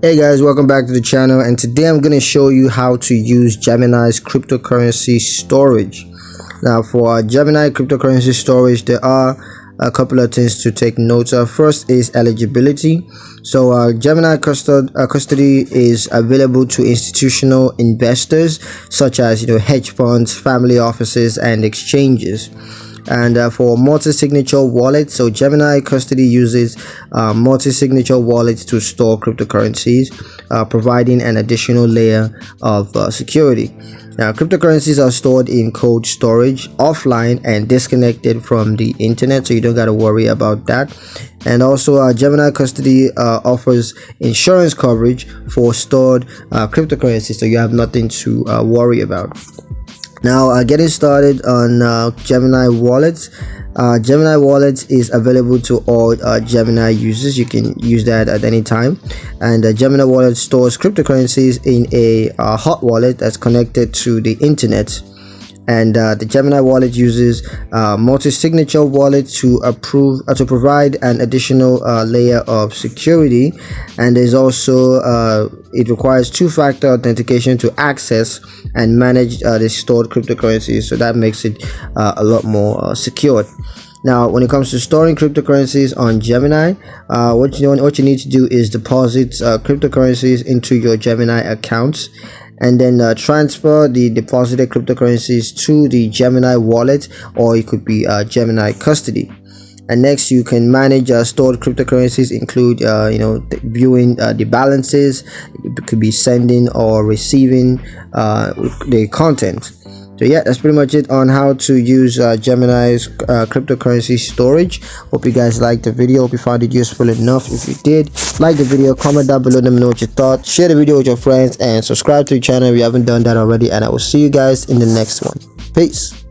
Hey guys, welcome back to the channel, and today I'm going to show you how to use Gemini's cryptocurrency storage. Now for Gemini cryptocurrency storage, there are a couple of things to take note of. First is eligibility. So Gemini custody is available to institutional investors such as hedge funds, family offices, and exchanges. And for multi-signature wallets, so Gemini custody uses multi-signature wallets to store cryptocurrencies, providing an additional layer of security. Now, cryptocurrencies are stored in cold storage, offline and disconnected from the internet, so you don't got to worry about that. And also Gemini custody offers insurance coverage for stored cryptocurrencies, so you have nothing to worry about. Now getting started on Gemini wallets. Gemini wallets is available to all Gemini users. You can use that at any time, and Gemini wallet stores cryptocurrencies in a hot wallet that's connected to the internet. And the Gemini wallet uses multi-signature wallet to provide an additional layer of security. And there's also it requires two-factor authentication to access and manage the stored cryptocurrencies, so that makes it a lot more secure. Now when it comes to storing cryptocurrencies on Gemini, what you need to do is deposit cryptocurrencies into your Gemini accounts, and then transfer the deposited cryptocurrencies to the Gemini wallet, or it could be Gemini custody. And next, you can manage stored cryptocurrencies, include viewing the balances. It could be sending or receiving the content. So yeah, that's pretty much it on how to use Gemini's cryptocurrency storage. Hope you guys liked the video. Hope you found it useful enough. If you did, like the video, comment down below, let me know what you thought. Share the video with your friends and subscribe to the channel if you haven't done that already. And I will see you guys in the next one. Peace.